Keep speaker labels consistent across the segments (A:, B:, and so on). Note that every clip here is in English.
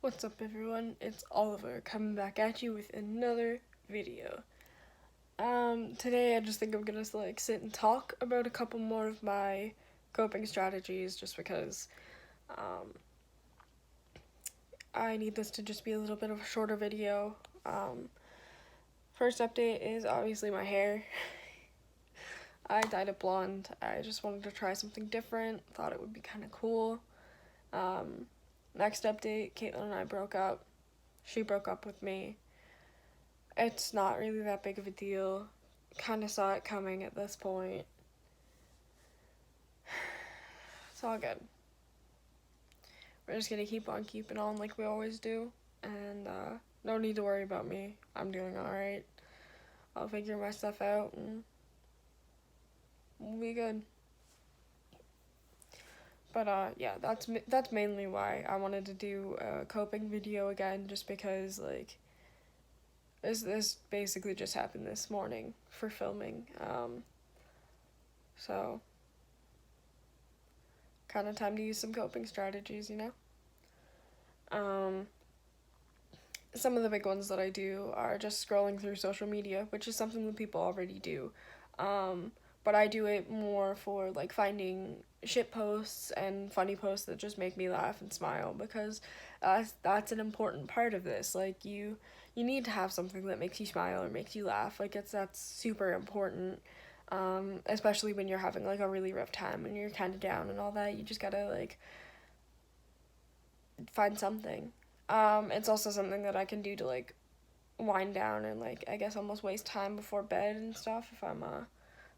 A: What's up everyone, it's Oliver coming back at you with another video. Today I just think I'm gonna sit and talk about a couple more of my coping strategies just because um, I need this to just be a little bit of a shorter video. First update is obviously my hair. I dyed it blonde. I just wanted to try something different, thought it would be kind of cool. Um, Next update, Caitlin and I broke up. She broke up with me. It's not really that big of a deal. Kind of saw it coming at this point. It's all good. We're just gonna keep on keeping on like we always do. And no need to worry about me. I'm doing alright. I'll figure my stuff out and we'll be good. But yeah, that's mainly why I wanted to do a coping video again, just because this basically just happened this morning for filming. So kind of time to use some coping strategies, you know? Some of the big ones that I do are just scrolling through social media, which is something that people already do. But I do it more for finding shit posts and funny posts that just make me laugh and smile, because that's an important part of this. You need to have something that makes you smile or makes you laugh. That's super important. Especially when you're having a really rough time and you're kind of down and all that. You just gotta find something. It's also something that I can do to wind down and I guess almost waste time before bed and stuff. If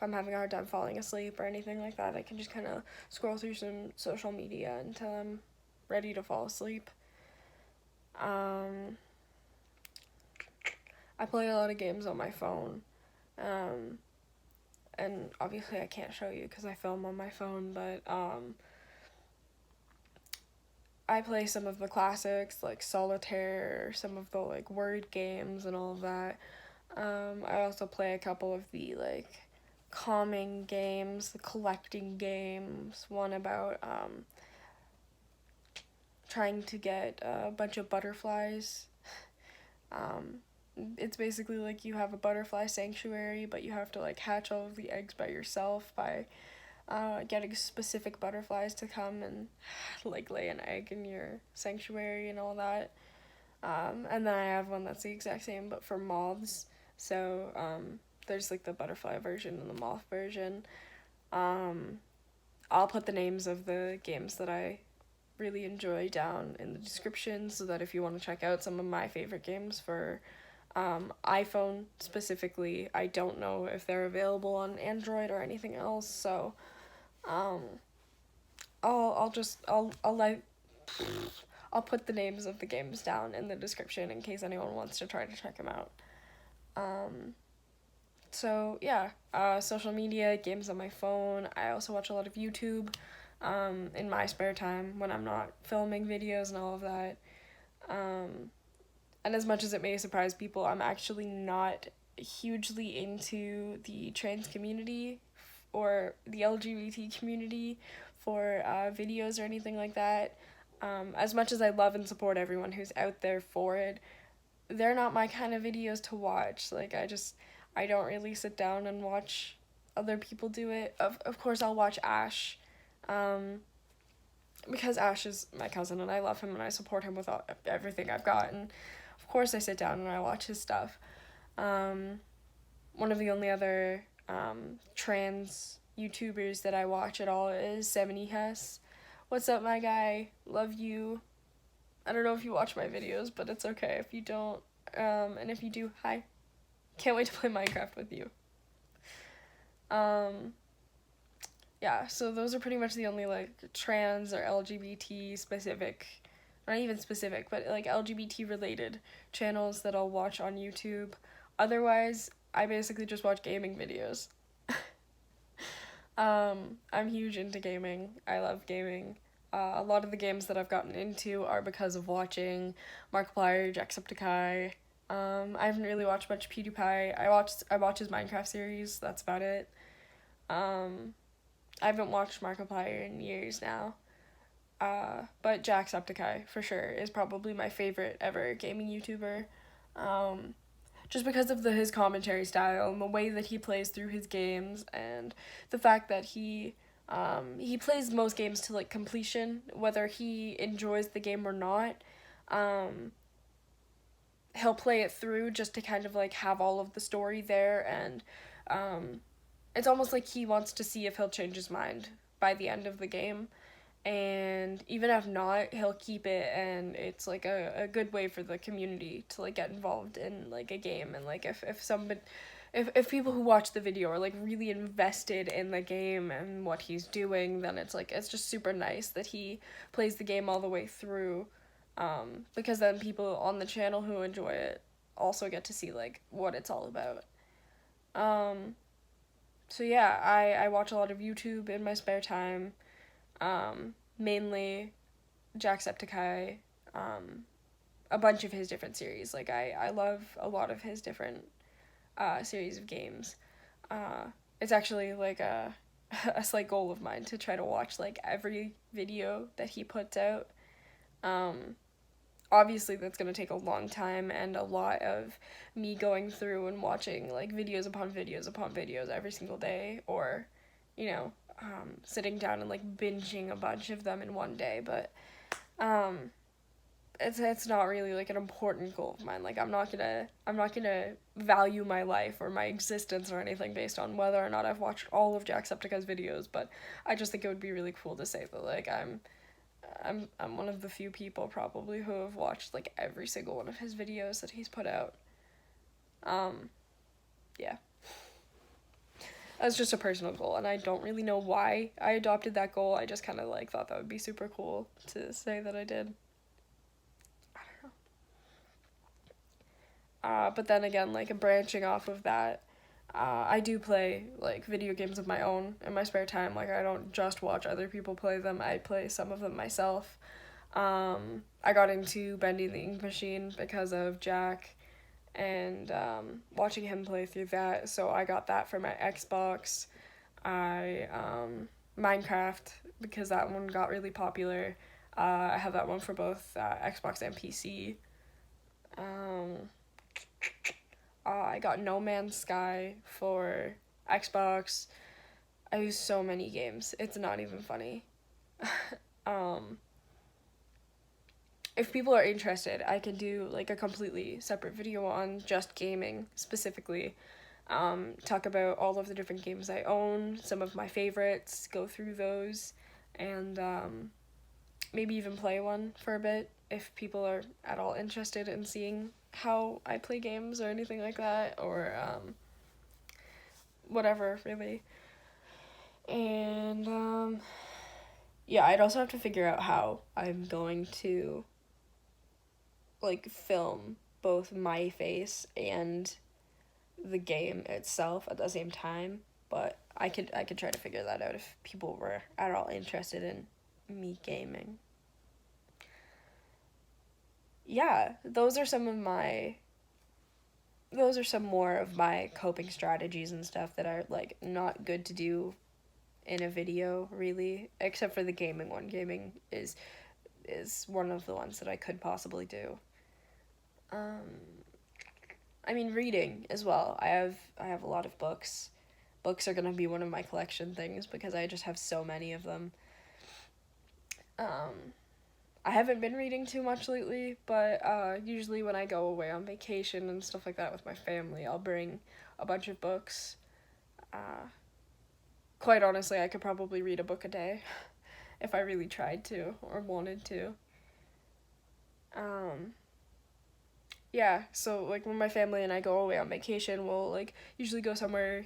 A: I'm having a hard time falling asleep or anything like that, I can just kind of scroll through some social media until I'm ready to fall asleep. I play a lot of games on my phone. And obviously I can't show you because I film on my phone, but I play some of the classics like Solitaire, some of the word games and all of that. I also play a couple of the calming games, the collecting games, one about trying to get a bunch of butterflies. It's basically you have a butterfly sanctuary, but you have to hatch all of the eggs by yourself by getting specific butterflies to come and lay an egg in your sanctuary and all that. And then I have one that's the exact same but for moths. So there's the butterfly version and the moth version. I'll put the names of the games that I really enjoy down in the description, so that if you want to check out some of my favorite games for iPhone specifically, I don't know if they're available on Android or anything else, so I'll put the names of the games down in the description in case anyone wants to try to check them out. So yeah, social media, games on my phone. I also watch a lot of YouTube in my spare time when I'm not filming videos and all of that. And as much as it may surprise people, I'm actually not hugely into the trans community or the LGBT community for videos or anything like that. As much as I love and support everyone who's out there for it, they're not my kind of videos to watch. I don't really sit down and watch other people do it. Of course, I'll watch Ash, because Ash is my cousin and I love him and I support him with everything I've got. And of course, I sit down and I watch his stuff. One of the only other trans YouTubers that I watch at all is Samaniehas. What's up, my guy? Love you. I don't know if you watch my videos, but it's okay if you don't. And if you do, hi. Can't wait to play Minecraft with you. Yeah, so those are pretty much the only trans or LGBT specific, not even specific, but LGBT related channels that I'll watch on YouTube. Otherwise, I basically just watch gaming videos. I'm huge into gaming. I love gaming. A lot of the games that I've gotten into are because of watching Markiplier, Jacksepticeye. I haven't really watched much PewDiePie. I watch his Minecraft series. That's about it. I haven't watched Markiplier in years now. But Jacksepticeye, for sure, is probably my favorite ever gaming YouTuber. Um, just because of his commentary style and the way that he plays through his games, and the fact that he plays most games to like completion, whether he enjoys the game or not. Um, he'll play it through just to kind of like have all of the story there, and um, it's almost like he wants to see if he'll change his mind by the end of the game. And even if not, he'll keep it, and it's like a good way for the community to like get involved in like a game. And like if somebody, if people who watch the video are like really invested in the game and what he's doing, then it's like it's just super nice that he plays the game all the way through, because then people on the channel who enjoy it also get to see like what it's all about. um so yeah, I watch a lot of YouTube in my spare time, mainly Jacksepticeye, um, a bunch of his different series. Like I love a lot of his different series of games. Uh, it's actually like a slight goal of mine to try to watch like every video that he puts out. Um, Obviously that's going to take a long time and a lot of me going through and watching like videos upon videos upon videos every single day, or you know, sitting down and like binging a bunch of them in one day. But um, it's not really like an important goal of mine. Like I'm not gonna value my life or my existence or anything based on whether or not I've watched all of Jacksepticeye's videos. But I just think it would be really cool to say that like I'm one of the few people probably who have watched like every single one of his videos that he's put out. Um, yeah. That's just a personal goal, and I don't really know why I adopted that goal. I just kind of like thought that would be super cool to say that I did. I don't know. But then again, like branching off of that, I do play like video games of my own in my spare time. Like I don't just watch other people play them. I play some of them myself. I got into Bending the Ink Machine because of Jack, and watching him play through that. So I got that for my Xbox. I Minecraft, because that one got really popular. I have that one for both Xbox and PC. Um, I got No Man's Sky for Xbox. I use so many games. It's not even funny. um, if people are interested, I can do like a completely separate video on just gaming specifically. Talk about all of the different games I own, some of my favorites, go through those, and maybe even play one for a bit if people are at all interested in seeing how I play games or anything like that, or whatever, really. And yeah, I'd also have to figure out how I'm going to like film both my face and the game itself at the same time, but I could try to figure that out if people were at all interested in me gaming. Yeah, those are some more of my coping strategies and stuff that are like not good to do in a video, really, except for the gaming one. Gaming is one of the ones that I could possibly do. Um, I mean, reading as well. I have a lot of books. Books are gonna be one of my collection things because I just have so many of them. Um, I haven't been reading too much lately, but usually when I go away on vacation and stuff like that with my family, I'll bring a bunch of books. Uh, Quite honestly, I could probably read a book a day if I really tried to or wanted to. Um, yeah, so like when my family and I go away on vacation, we'll like usually go somewhere,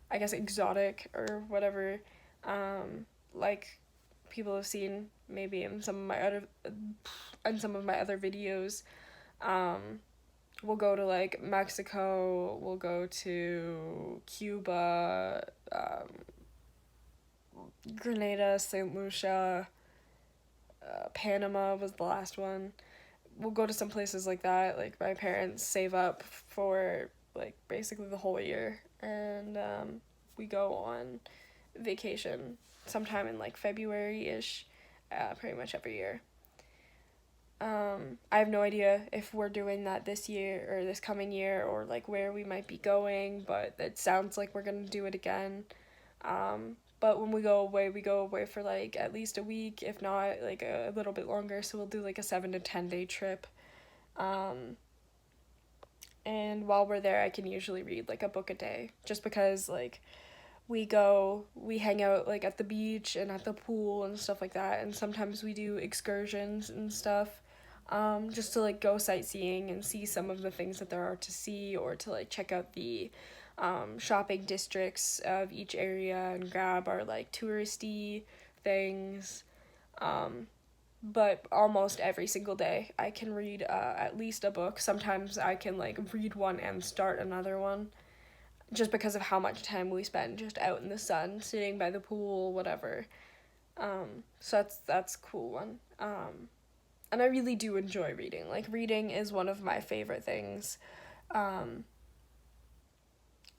A: I guess exotic or whatever, like people have seen maybe in some of my other videos. Um, we'll go to like Mexico, we'll go to Cuba, Grenada, St. Lucia, Panama was the last one. We'll go to some places like that. Like my parents save up for like basically the whole year, and we go on vacation sometime in like February ish, pretty much every year. I have no idea if we're doing that this year or this coming year, or like where we might be going, but it sounds like we're gonna do it again. But when we go away for like at least a week, if not like a little bit longer. So we'll do like a 7 to 10 day trip. And while we're there, I can usually read like a book a day, just because like we hang out like at the beach and at the pool and stuff like that, and sometimes we do excursions and stuff, just to like go sightseeing and see some of the things that there are to see, or to like check out the shopping districts of each area and grab our like touristy things. But almost every single day I can read at least a book. Sometimes I can like read one and start another one, just because of how much time we spend just out in the sun, sitting by the pool, whatever. So that's a cool one. And I really do enjoy reading. Like, reading is one of my favorite things.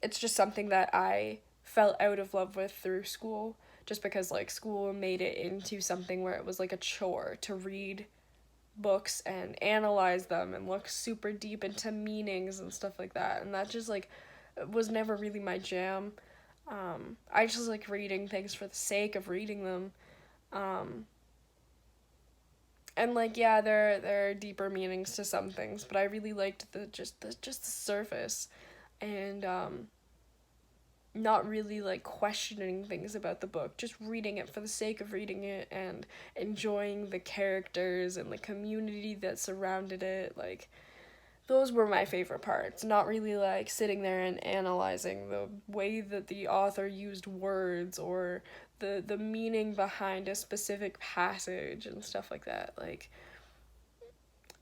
A: It's just something that I fell out of love with through school, just because like school made it into something where it was like a chore to read books and analyze them and look super deep into meanings and stuff like that, and that just like was never really my jam. I just like reading things for the sake of reading them. And like, yeah, there are deeper meanings to some things, but I really liked the surface, and not really like questioning things about the book, just reading it for the sake of reading it and enjoying the characters and the community that surrounded it. Like, those were my favorite parts, not really like sitting there and analyzing the way that the author used words, or the meaning behind a specific passage and stuff like that. Like,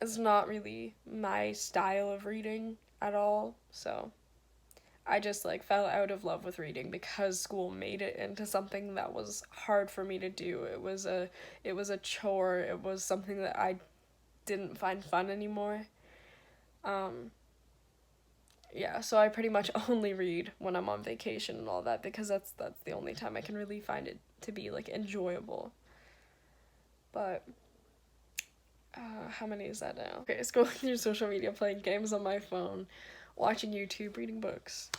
A: it's not really my style of reading at all. So I just like fell out of love with reading because school made it into something that was hard for me to do. It was a chore. It was something that I didn't find fun anymore. Yeah, so I pretty much only read when I'm on vacation and all that, because that's the only time I can really find it to be like enjoyable. But how many is that now? Okay, scrolling through social media, playing games on my phone, watching YouTube, reading books.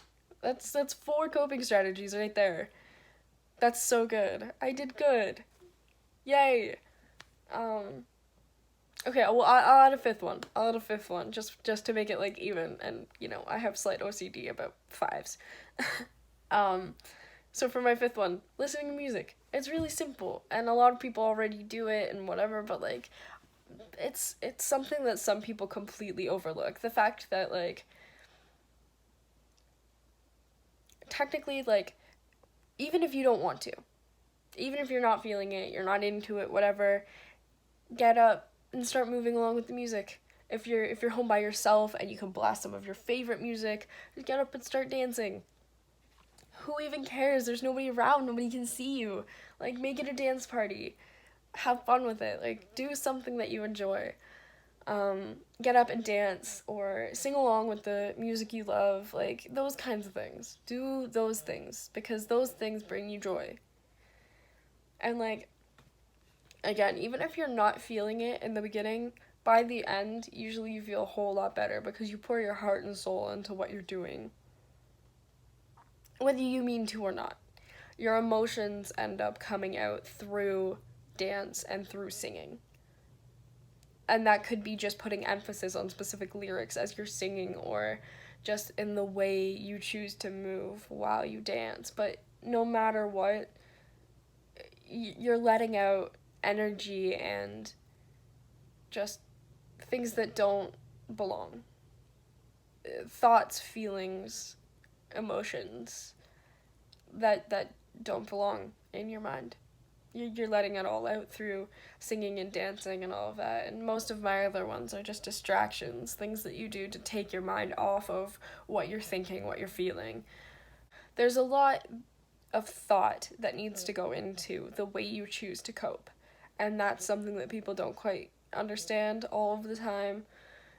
A: That's 4 coping strategies right there. That's so good. I did good. Yay. Okay, well, I'll add a fifth one. I'll add a fifth one, just to make it, like, even, and, you know, I have slight OCD about 5s. So for my fifth one, listening to music. It's really simple, and a lot of people already do it and whatever, but, like, it's something that some people completely overlook. The fact that, like, technically, like, even if you don't want to, even if you're not feeling it, you're not into it, whatever, get up and start moving along with the music. If you're home by yourself and you can blast some of your favorite music, just get up and start dancing. Who even cares? There's nobody around, nobody can see you. Like, make it a dance party. Have fun with it. Like, do something that you enjoy. Get up and dance, or sing along with the music you love. Like, those kinds of things. Do those things, because those things bring you joy. And, like, again, even if you're not feeling it in the beginning, by the end, usually you feel a whole lot better, because you pour your heart and soul into what you're doing. Whether you mean to or not. Your emotions end up coming out through dance and through singing. And that could be just putting emphasis on specific lyrics as you're singing, or just in the way you choose to move while you dance. But no matter what, you're letting out energy and just things that don't belong. Thoughts, feelings, emotions that don't belong in your mind. You're letting it all out through singing and dancing and all of that. And most of my other ones are just distractions, things that you do to take your mind off of what you're thinking, what you're feeling. There's a lot of thought that needs to go into the way you choose to cope. And that's something that people don't quite understand all of the time.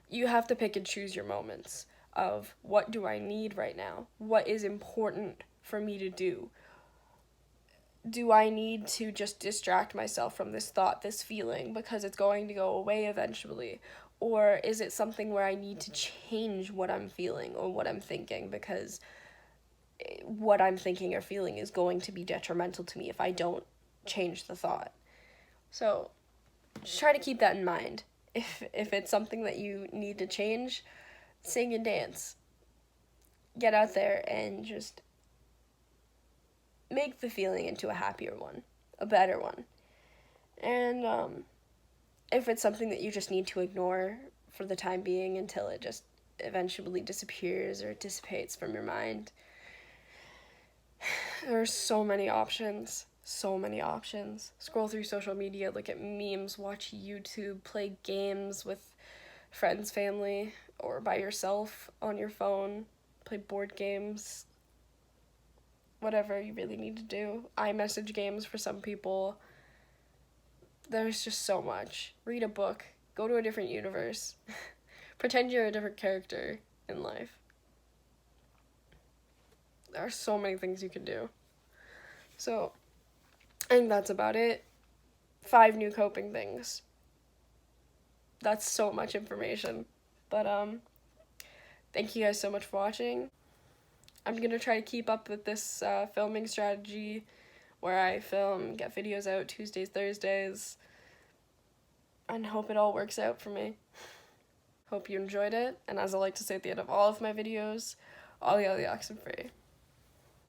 A: You have to pick and choose your moments of, what do I need right now? What is important for me to do? do I need to just distract myself from this thought, this feeling, because it's going to go away eventually? Or is it something where I need to change what I'm feeling or what I'm thinking, because what I'm thinking or feeling is going to be detrimental to me if I don't change the thought? So just try to keep that in mind. If it's something that you need to change, sing and dance. Get out there and just make the feeling into a happier one, a better one. And if it's something that you just need to ignore for the time being until it just eventually disappears or dissipates from your mind, there are so many options. So many options. Scroll through social media, look at memes, watch YouTube, play games with friends, family, or by yourself on your phone, play board games, whatever you really need to do. iMessage games for some people. There's just so much. Read a book. Go to a different universe. Pretend you're a different character in life. There are so many things you can do. So, I think that's about it. 5 new coping things. That's so much information. But, thank you guys so much for watching. I'm gonna try to keep up with this filming strategy where I film, get videos out Tuesdays, Thursdays, and hope it all works out for me. Hope you enjoyed it, and as I like to say at the end of all of my videos, all the oxen free.